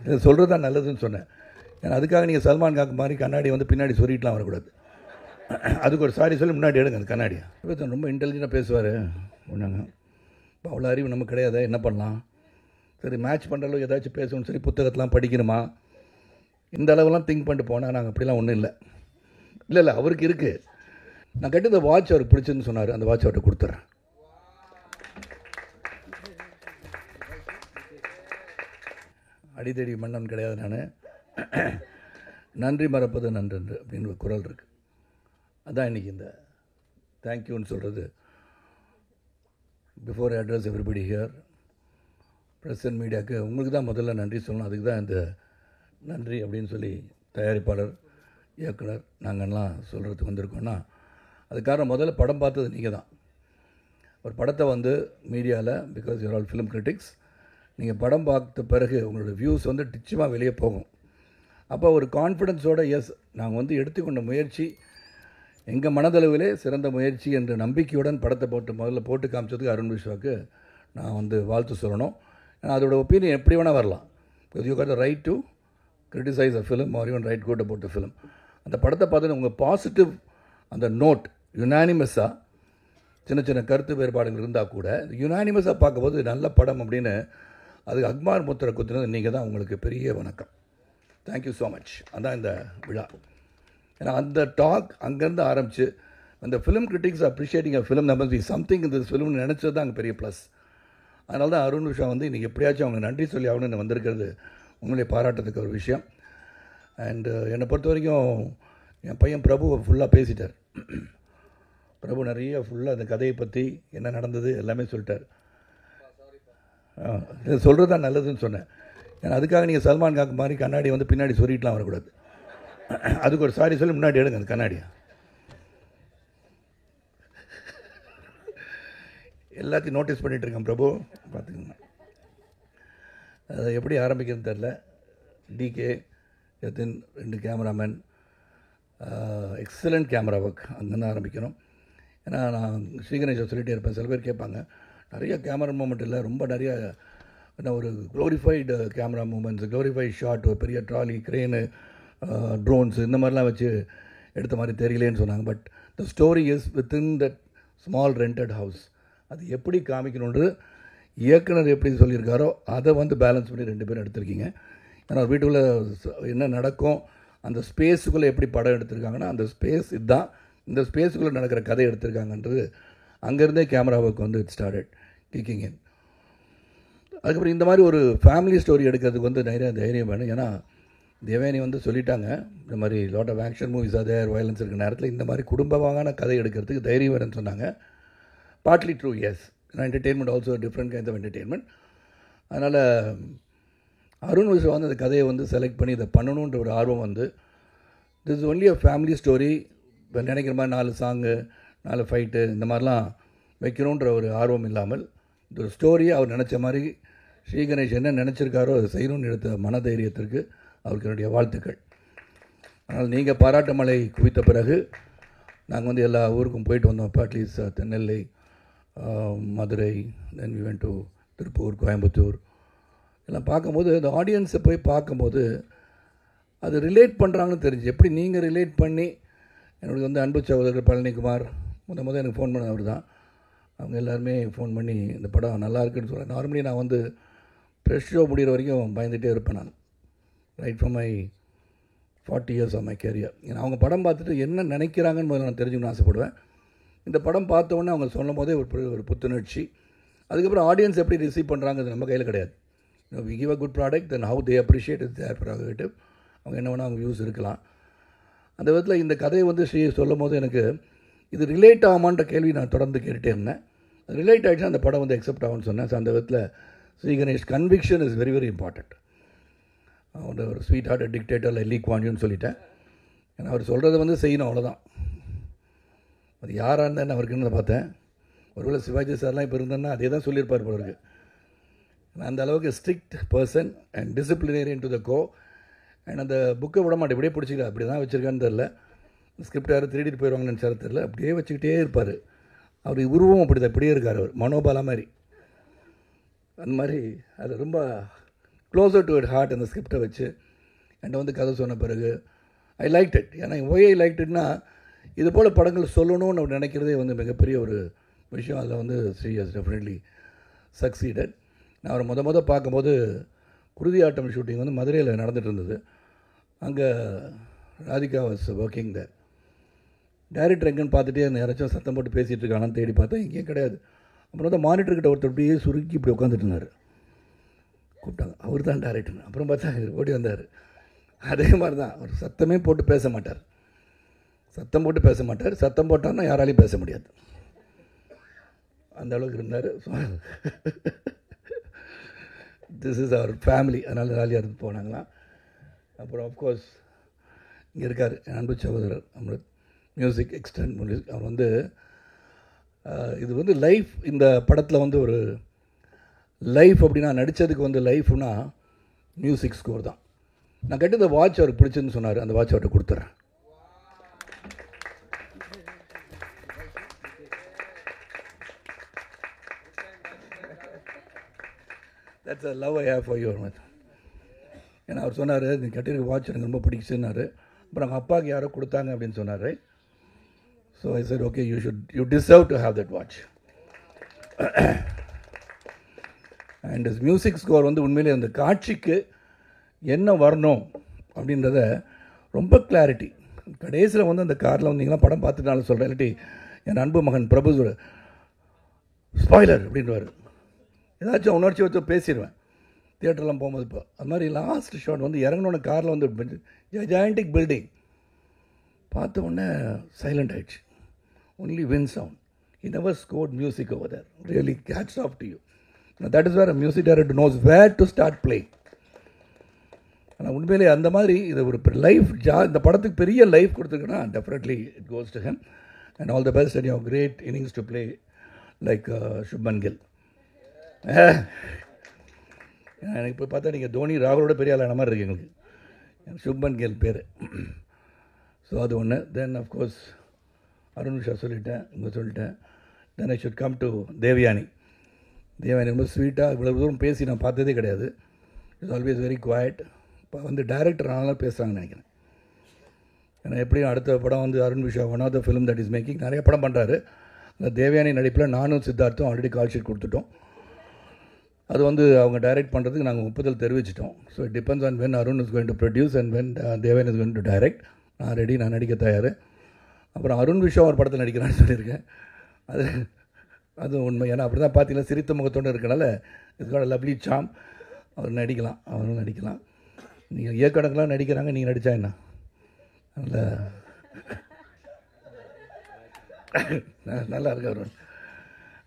இதை சொல்கிறது தான் நல்லதுன்னு சொன்னேன். ஏன்னா அதுக்காக நீங்கள் சல்மான் காக்கு மாதிரி கண்ணாடி வந்து பின்னாடி சொல்லிட்டுலாம் வரக்கூடாது. அதுக்கு ஒரு சாரி சொல்லி முன்னாடி எடுங்க அந்த கண்ணாடியை. ரொம்ப இன்டெலிஜென்ட்டாக பேசுவார். ஒன்றாங்க இப்போ அவ்வளோ அறிவு நமக்கு கிடையாது, என்ன பண்ணலாம்? சரி, மேட்ச் பண்ணுற அளவுக்கு ஏதாச்சும் பேசணும்னு சொல்லி புத்தகத்தெலாம் படிக்கணுமா, இந்த அளவுலாம் திங்க் பண்ணிட்டு போனால் நாங்கள் அப்படிலாம் ஒன்றும் இல்லை. இல்லை அவருக்கு இருக்குது. நான் கட்டி இந்த வாட்ச் அவருக்கு பிடிச்சதுன்னு சொன்னார், அந்த வாட்ச் அவர்கிட்ட கொடுத்துட்றேன். அடித்தடி மன்னன் கிடையாது நான். நன்றி மறப்பது நன்றன்று அப்படின்னு ஒரு குரல் இருக்குது. அதான் இன்றைக்கி இந்த தேங்க்யூன்னு சொல்கிறது. Before I address everybody here, press and மீடியாவுக்கு உங்களுக்கு தான் முதல்ல நன்றி சொல்லணும். அதுக்கு தான் இந்த நன்றி அப்படின்னு சொல்லி தயாரிப்பாளர், இயக்குனர் நாங்கள்லாம் சொல்கிறதுக்கு வந்திருக்கோன்னா அது காரணம் முதல்ல படம் பார்த்தது நீங்கள் தான். ஒரு படத்தை வந்து மீடியாவில், because you're all film critics, நீங்கள் படம் பார்த்த பிறகு உங்களோட வியூஸ் வந்து நிச்சயமாக வெளியே போகும். அப்போ ஒரு கான்ஃபிடென்ஸோட எஸ் நாங்கள் வந்து எடுத்துக்கொண்ட முயற்சி எங்கள் மனதளவிலே சிறந்த முயற்சி என்ற நம்பிக்கையுடன் படத்தை முதல்ல போட்டு காமிச்சதுக்கு அருண் விஸ்வாவுக்கு நான் வந்து வாழ்த்து சொல்லணும். ஏன்னா அதோட ஒப்பீனியன் எப்படி வேணால் வரலாம். Because you got the right to criticise a film or even write good about the film. அந்த படத்தை பார்த்துட்டு உங்கள் பாசிட்டிவ் அந்த நோட் யுனானிமஸாக சின்ன சின்ன கருத்து வேறுபாடுகள் இருந்தால் கூட யுனானிமஸாக பார்க்கும்போது நல்ல படம் அப்படின்னு அதுக்கு அக்மார் முத்திரை குத்துனது நீங்கள் தான். உங்களுக்கு பெரிய வணக்கம். Thank you so much. அதான் இந்த விழா. ஏன்னா அந்த டாக் அங்கேருந்து ஆரம்பித்து அந்த film critics appreciating a film number be something இந்த ஃபிலிம்னு நினச்சது தான் அங்கே பெரிய ப்ளஸ். அதனால தான் அருண் விஷா வந்து இன்றைக்கி எப்படியாச்சும் அவங்க நன்றி சொல்லி ஆகணும்னு வந்திருக்கிறது உங்களுடைய பாராட்டத்துக்கு ஒரு விஷயம். அண்டு என்னை பொறுத்த வரைக்கும் என் பையன் பிரபு ஃபுல்லாக பேசிட்டார். பிரபு நிறைய ஃபுல்லாக அந்த கதையை பற்றி என்ன நடந்தது எல்லாமே சொல்லிட்டார். இது சொல்கிறது தான் நல்லதுன்னு சொன்னேன். ஏன்னா அதுக்காக நீங்கள் சல்மான் காக்கு மாதிரி கண்ணாடி வந்து பின்னாடி சொல்லிட்டுலாம் வரக்கூடாது. அதுக்கு ஒரு சாரி சொல்லி முன்னாடி எடுங்க அந்த கண்ணாடியை. எல்லாத்தையும் நோட்டீஸ் பண்ணிகிட்டு இருக்கேன் பிரபு, பார்த்துக்கோங்க. அதை எப்படி ஆரம்பிக்கிறதுன்னு தெரில. டிகே எத்தின் 2 கேமராமேன், எக்ஸலண்ட் கேமரா ஒர்க், அங்கேருந்து ஆரம்பிக்கணும். ஏன்னா நான் ஸ்ரீகணேஷை சொல்லிகிட்டே இருப்பேன். சில பேர் கேட்பாங்க நிறைய கேமரா மூமெண்ட் இல்லை, ரொம்ப நிறைய ஒரு glorified camera moments, glorified shot, ஒரு பெரிய ட்ராலி, க்ரெயினு, ட்ரோன்ஸ் இந்த மாதிரிலாம் வச்சு எடுத்த மாதிரி தெரியலேன்னு சொன்னாங்க. But the story is within that small rented house. அது எப்படி காமிக்கணுன்றது இயக்குனர் எப்படி சொல்லியிருக்காரோ அதை வந்து பேலன்ஸ் பண்ணி 2 பேரும் எடுத்திருக்கீங்க. ஏன்னா வீட்டுக்குள்ளே என்ன நடக்கும், அந்த ஸ்பேஸுக்குள்ளே எப்படி படம் எடுத்திருக்காங்கன்னா அந்த ஸ்பேஸ் இதுதான், இந்த ஸ்பேஸுக்குள்ளே நடக்கிற கதை எடுத்திருக்காங்கன்றது அங்கேருந்தே கேமராவுக்கு வந்து இட் ஸ்டார்டட் கிக்கிங் இன். அதுக்கப்புறம் இந்த மாதிரி ஒரு ஃபேமிலி ஸ்டோரி எடுக்கிறதுக்கு வந்து நிறைய தைரியம் வேணும். ஏன்னா தேவயானி வந்து சொல்லிட்டாங்க, இந்த மாதிரி லாட் ஆஃப் ஆக்ஷன் மூவிஸ் அதே வயலன்ஸ் இருக்கிற நேரத்தில் இந்த மாதிரி குடும்பமான கதை எடுக்கிறதுக்கு தைரியம் வேணும்னு சொன்னாங்க. Partly true, yes. Entertainment also different kinds of entertainment. அதனால் அருண் விஸ்வா வந்து அந்த கதையை வந்து செலக்ட் பண்ணி இதை பண்ணணுன்ற ஒரு ஆர்வம் வந்து this is only a family story. இப்போ நினைக்கிற மாதிரி 4 சாங்கு 4 ஃபைட்டு இந்த மாதிரிலாம் வைக்கணுன்ற ஒரு ஆர்வம் இல்லாமல் இந்த ஒரு ஸ்டோரியை அவர் நினச்ச மாதிரி ஸ்ரீகணேஷ் என்ன நினச்சிருக்காரோ அதை செய்யணும்னு எடுத்த மனதைரியத்திற்கு அவருக்கு என்னுடைய வாழ்த்துக்கள். அதனால் நீங்கள் பாராட்டு மழை குவித்த பிறகு நாங்கள் வந்து எல்லா ஊருக்கும் போயிட்டு வந்தோம். At least Tirunellai, Madurai, then we went to Tiruppur, Coimbatore எல்லாம் பார்க்கும்போது அந்த ஆடியன்ஸை போய் பார்க்கும்போது அது ரிலேட் பண்ணுறாங்கன்னு தெரிஞ்சு. எப்படி நீங்கள் ரிலேட் பண்ணி என்னுடைய வந்து அன்பு சகோதரர் பழனிக்குமார் முதல் எனக்கு ஃபோன் பண்ண அவர் தான். அவங்க எல்லாருமே ஃபோன் பண்ணி இந்த படம் நல்லா இருக்குன்னு சொல்கிறேன். நார்மலி நான் வந்து ப்ரெஷ் ஷோ முடிகிற வரைக்கும் பயந்துகிட்டே இருப்பேன் நான், right from my 40 years of my career. ஏன்னா அவங்க படம் பார்த்துட்டு என்ன நினைக்கிறாங்கன்னு முதல்ல நான் தெரிஞ்சுக்கணும்னு ஆசைப்படுவேன். இந்த படம் பார்த்தோன்னே அவங்க சொல்லும் போதே ஒரு புத்துணர்ச்சி. அதுக்கப்புறம் ஆடியன்ஸ் எப்படி ரிசீவ் பண்ணுறாங்க நம்ம கையில் கிடையாது. We give a good product, then how they appreciate is their prerogative. அவங்க என்ன வேணால் அவங்க வியூஸ் இருக்கலாம். அந்த விதத்தில் இந்த கதையை வந்து சொல்லும் போது எனக்கு இது ரிலேட் ஆகுமான்ற கேள்வி நான் தொடர்ந்து கேட்டுகிட்டே இருந்தேன். அது ரிலேட் ஆகிடுச்சுன்னா அந்த படம் வந்து அக்செப்ட் ஆகும்னு சொன்னேன். ஸோ அந்த விதத்தில் Sriganesh conviction is very very important. அவரோட ஒரு sweet heart dictator Lee Kuan யூன்னு சொல்லிட்டேன். ஏன்னா அவர் சொல்கிறத வந்து செய்யணும், அவ்வளோதான். அது யாராக இருந்தால் அவருக்குன்னு பார்த்தேன். ஒருவேளை சிவாஜி சார்லாம் இப்போ இருந்தேன்னா அதே தான் சொல்லியிருப்பார் போல இருக்கு. அந்த அளவுக்கு strict person and disciplinarian to the core. And அந்த புக்கை விட மாட்டேன், இப்படியே பிடிச்சிக்கல, அப்படி தான் வச்சுருக்கான்னு தெரில. ஸ்கிரிப்ட் யாரும் திருடிட்டு போயிடுவாங்கன்னு நினச்சாரு தெரில, அப்படியே வச்சுக்கிட்டே இருப்பார். அவர் உருவம் அப்படி தான், இப்படியே இருக்கார் அவர், மனோபாலா மாதிரி. அந்த மாதிரி அது ரொம்ப க்ளோசர் டு இட் ஹார்ட் அந்த ஸ்கிரிப்டை வச்சு என்கிட்ட வந்து கதை சொன்ன பிறகு ஐ லைக் இட். ஏன்னா ஒய் ஐ லைக் இட்னா இது போல் படங்கள் சொல்லணும்னு அப்படி நினைக்கிறதே வந்து மிகப்பெரிய ஒரு விஷயம். அதில் வந்து ஸ்ரீ ஹஸ் டெஃபினெட்லி சக்சீடட். நான் அவரை பார்க்கும்போது குருதி ஆட்டம் ஷூட்டிங் வந்து மதுரையில் நடந்துகிட்டு இருந்தது. அங்கே Radhika was working there. Director எங்கேன்னு பார்த்துட்டே அந்த யாராச்சும் சத்தம் போட்டு பேசிகிட்டு இருக்காங்கன்னு தேடி பார்த்தா எங்கேயும் கிடையாது. அப்புறம் வந்து மானிட்டர்கிட்ட ஒருத்தர் அப்படியே சுருக்கி இப்படி உட்காந்துட்டு இருந்தார். கூப்பிட்டாங்க, அவர் தான் டைரக்டர். அப்புறம் பார்த்தா ஓடி வந்தார். அதே மாதிரி தான், அவர் சத்தமே போட்டு பேச மாட்டார். சத்தம் போட்டார்னா யாராலையும் பேச முடியாது, அந்த அளவுக்கு இருந்தார். This is our family. அதனால் ஜாலியாக இருந்து போனாங்களாம். அப்புறம் ஆஃப்கோர்ஸ் இங்கே இருக்கார் என் அன்பு சகோதரர் அமிர்த், மியூசிக் எக்ஸ்டெண்ட் மியூசிக். அவர் வந்து இது வந்து லைஃப், இந்த படத்தில் வந்து ஒரு லைஃப் அப்படின்னா நடித்ததுக்கு வந்து லைஃப்னா மியூசிக் ஸ்கோர் தான். நான் கேட்டு இந்த வாட்ச் அவருக்கு பிடிச்சதுன்னு சொன்னார். அந்த வாட்ச் அவர்கிட்ட கொடுத்துட்றேன். That's a love I have for your much. ஏன்னா அவர் சொன்னார், நீ கட்டிருக்க வாட்ச் எனக்கு ரொம்ப பிடிக்குச்சுன்னாரு. அப்புறம் அவங்க அப்பாவுக்கு யாரோ கொடுத்தாங்க அப்படின்னு சொன்னார். So I said okay, you deserve to have that watch. And music score வந்து உண்மையிலே அந்த காட்சிக்கு என்ன வரணும் அப்படின்றத ரொம்ப கிளாரிட்டி. கடைசியில் வந்து அந்த காரில் வந்தீங்கன்னா படம் பார்த்துட்டாலும் சொல்கிறேன், இல்லாட்டி என் அன்பு மகன் பிரபு ஸ்பாய்லர் அப்படின்வார். ஏதாச்சும் உணர்ச்சி வச்சு பேசிடுவேன் தியேட்டர்லாம் போகும்போது. இப்போ அது மாதிரி லாஸ்ட் ஷாட் வந்து இறங்கினோட காரில் வந்து ஜாயிண்டிக் பில்டிங் பார்த்த உடனே சைலண்ட் ஆயிடுச்சு. Only win sound. He never scored music over there. Really, hats off to you. Now, that is where a music director knows where to start playing. ஆனால் உண்மையிலே அந்த மாதிரி இது ஒரு லைஃப் இந்த படத்துக்கு பெரிய லைஃப் கொடுத்துருக்குன்னா definitely it goes to him. And all the best and your great innings to play like Shubman Gill. எனக்கு இப்போ பார்த்தா நீங்கள் தோனி ராகுலோட பெரிய ஆளான மாதிரி இருக்கு எங்களுக்கு. சுப்மன் கில் பேர். ஸோ அது ஒன்று. தென் அஃப்கோர்ஸ் அருண் விஷா சொல்லிட்டேன், இங்கே சொல்லிட்டேன். Then I should come to Devayani. ரொம்ப ஸ்வீட்டாக இவ்வளோ தூரம் பேசி நான் பார்த்ததே கிடையாது. It's always very quiet. இப்போ வந்து டைரக்டர் ஆனாலும் பேசுகிறாங்கன்னு நினைக்கிறேன். ஏன்னா எப்படியும் அடுத்த படம் வந்து Arun Visha one of the film that is making நிறைய படம் பண்ணுறாரு. அந்த தேவயானி நடிப்பில் நானும் சித்தார்த்தும் ஆல்ரெடி கால் ஷீட் கொடுத்துட்டோம். அது வந்து அவங்க டைரக்ட் பண்ணுறதுக்கு நாங்கள் ஒப்புதல் தெரிவிச்சிட்டோம். So it depends on when Arun is going to produce and when Devayani is going to direct. நான் ரெடி, நான் நடிக்க தயார். அப்புறம் அருண் விஷா ஒரு படத்தில் நடிக்கிறான்னு சொல்லியிருக்கேன். அது உண்மை. ஏன்னா அப்படி தான் பார்த்தீங்கன்னா சிரித்த முகத்தோடு இருக்கனால இதுக்கான லவ்லி சாம். அவர் நடிக்கலாம், அவரும் நடிக்கலாம். நீங்கள் இயக்கணக்கெலாம் நடிக்கிறாங்க, நீங்கள் நடித்தா என்ன? நல்லா இருக்கு அவர்.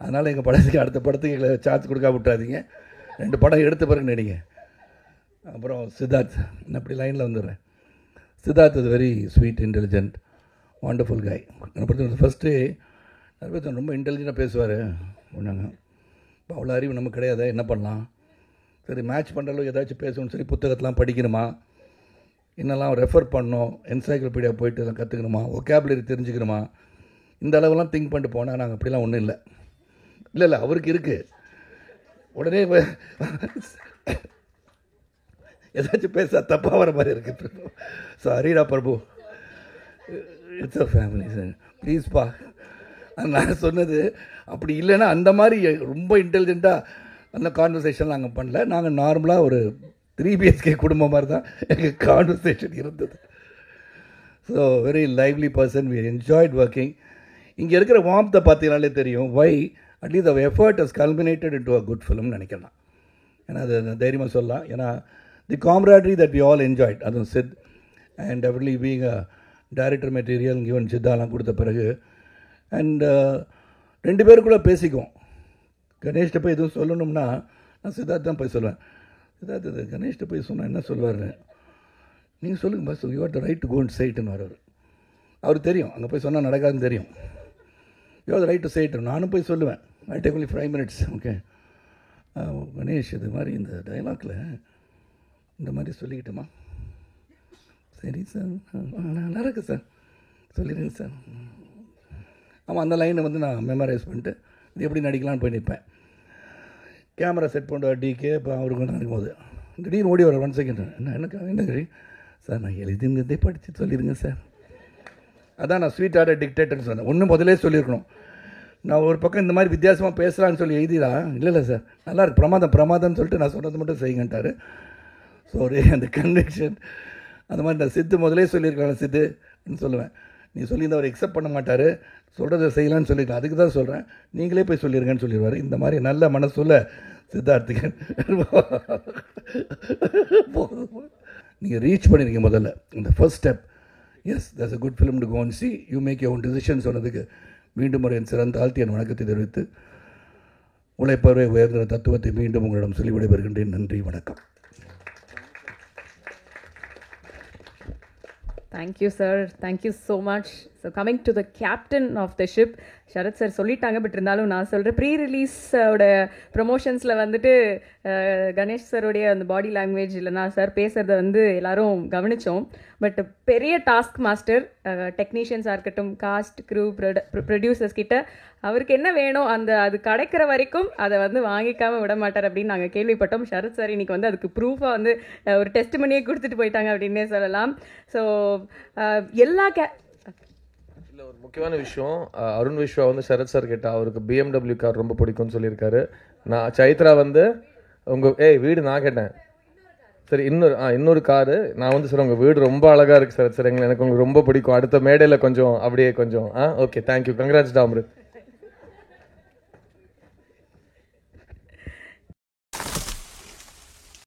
அதனால் எங்கள் படத்துக்கு அடுத்த படத்துக்கு எங்களை சார்ஜ் கொடுக்க விட்டாதீங்க. 2 படம் எடுத்த பிறகு நடிங்க. அப்புறம் சித்தார்த், நான் அப்படி லைனில் வந்துடுறேன். Siddharth is very sweet, intelligent, wonderful காய். என்னை பொறுத்த ஃபஸ்ட்டு நிறைய பேர் ரொம்ப இன்டெலிஜென்ட்டாக பேசுவார். ஒன்றாங்க இப்போ அவ்வளோ அறிவு நமக்கு கிடையாது, என்ன பண்ணலாம்? சரி, மேட்ச் பண்ணுற அளவுக்கு ஏதாச்சும் பேசணும்னு சொல்லி புத்தகத்தெலாம் படிக்கணுமா, என்னெல்லாம் ரெஃபர் பண்ணணும், என்சைக்ளோபீடியா போயிட்டு எல்லாம் கற்றுக்கணுமா, ஒகேபுலரி தெரிஞ்சுக்கணுமா, இந்த அளவுலாம் திங்க் பண்ணிட்டு போனால் நாங்கள் அப்படிலாம் ஒன்றும் இல்லை. இல்லை அவருக்கு இருக்குது. உடனே ஏதாச்சும் பேச தப்பாக வர மாதிரி இருக்குது. சாரிடா பிரபு, இட்ஸ் அ ஃபேமிலி சார், ப்ளீஸ்ப்பா. நான் சொன்னது அப்படி இல்லைன்னா அந்த மாதிரி ரொம்ப இன்டெலிஜென்ட்டாக அந்த கான்வர்சேஷன் நாங்கள் பண்ணல. நாங்கள் நார்மலாக ஒரு 3 BHK குடும்பம் மாதிரி தான் எங்கள் கான்வர்சேஷன் இருந்தது. So very lively person, we enjoyed working. இங்கே இருக்கிற வார்த்தை பார்த்தீங்கனாலே தெரியும் வை அட்லீஸ்ட் அவர் effort has culminated into a good ஃபிலிம்னு நினைக்கிறேன். ஏன்னா அது தைரியமாக சொல்லலாம். ஏன்னா the camaraderie that we all enjoyed, அதுவும் Sid and definitely being a director material given சித்தாலாம் கொடுத்த பிறகு அண்ட் 2 பேருக்குள்ளே பேசிக்குவோம். கணேஷ்கிட்ட போய் எதுவும் சொல்லணும்னா நான் சித்தார்த் தான் போய் சொல்லுவேன். சித்தார்த் இது கணேஷ்கிட்ட போய் சொன்னால் என்ன சொல்லுவார், நீங்கள் சொல்லுங்கள் boss, you have the right to go and say இட்னு வர்றார். அவர் தெரியும் அங்கே போய் சொன்னால் நடக்காதுன்னு தெரியும். You have the right to say it. நானும் போய் சொல்லுவேன், I take only 5 minutes. Okay Ganesh, இது மாதிரி இந்த டைலாக்ல இந்த மாதிரி சொல்லிக்கிட்டோமா, சரி சார், நல்லா இருக்கு சார், சொல்லிடுங்க சார். ஆமாம், அந்த லைனை வந்து நான் மெமரைஸ் பண்ணிட்டு இது எப்படி நடிக்கலான்னு போய் நிற்பேன். கேமரா செட் பண்ணுற டிகே இப்போ அவருக்கு நடக்கும்போது திடீர்னு ஓடி வர 1 செகண்ட், என்ன கழி சார் நான் எழுதிங்கிறதே படித்து சொல்லிடுங்க சார். அதான் நான் ஸ்வீட்டாக டிக்டேட்டர்னு சொன்னேன். ஒன்றும் முதலே சொல்லியிருக்கணும். நான் ஒரு பக்கம் இந்த மாதிரி வித்தியாசமாக பேசலான்னு சொல்லி எழுதிடா, இல்லை சார் நல்லா இருக்கு, பிரமாதம்னு சொல்லிட்டு நான் சொன்னது மட்டும் செய்யுங்கன்ட்டார். ஸோ ஒரு அந்த கன்விக்ஷன் அந்த மாதிரி நான் சித்து முதலே சொல்லியிருக்கலாம் சித்துன்னு சொல்லுவேன். நீ சொல்லியிருந்த அவர் எக்ஸப்ட் பண்ண மாட்டார், சொல்கிறத செய்யலான்னு சொல்லியிருக்கேன், அதுக்கு தான் சொல்கிறேன், நீங்களே போய் சொல்லிடுங்கன்னு சொல்லிடுவார். இந்த மாதிரி நல்ல மனசுள்ள சித்தார்த்திகன். நீங்கள் ரீச் பண்ணியிருக்கீங்க முதல்ல இந்த first step. Yes, that's a good film to go and see. You make your own decision சொன்னதுக்கு மீண்டும் ஒரு என் சிறந்த தாழ்த்தி என் வணக்கத்தை தெரிவித்து உழைப்பவரை உயர்ந்த தத்துவத்தை மீண்டும் உங்களிடம் சொல்லி விடைபெறுகின்றேன். நன்றி, வணக்கம். Thank you, sir. Thank you so much. So coming to the captain of the ship, Sharath sir சொல்லிட்டாங்க, பட் இருந்தாலும் நான் சொல்கிறேன். ப்ரீ ரிலீஸோட ப்ரொமோஷன்ஸில் வந்துட்டு கணேஷ் சாரோடைய அந்த பாடி லாங்குவேஜ் இல்லைனா சார் பேசுகிறத வந்து எல்லாரும் கவனித்தோம். பட் பெரிய டாஸ்க் மாஸ்டர், டெக்னீஷியன்ஸாக இருக்கட்டும், காஸ்ட், க்ரூ, ப்ரொடியூசர்ஸ் கிட்ட அவருக்கு என்ன வேணும் அது கிடைக்கிற வரைக்கும் அதை வந்து வாங்கிக்காமல் விட மாட்டார் அப்படின்னு நாங்கள் கேள்விப்பட்டோம். ஷரத் சார் இன்னைக்கு வந்து அதுக்கு ப்ரூஃபாக வந்து ஒரு டெஸ்ட் பண்ணியே கொடுத்துட்டு போயிட்டாங்க அப்படின்னே சொல்லலாம். ஸோ எல்லா இல்லை, ஒரு முக்கியமான விஷயம், அருண் விஸ்வா வந்து சரத் சார் கேட்டால் அவருக்கு BMW கார் ரொம்ப பிடிக்கும்னு சொல்லியிருக்காரு. நான் சைத்ரா வந்து வீடு நான் கேட்டேன், சரி இன்னொரு காரு நான் வந்து சார் உங்கள் வீடு ரொம்ப அழகாக இருக்குது சரத் சார், எனக்கு உங்களுக்கு ரொம்ப பிடிக்கும், அடுத்த மேடையில் கொஞ்சம் அப்படியே கொஞ்சம் ஓகே தேங்க்யூ, கங்க்ராட்ஸ் டாம்ரு.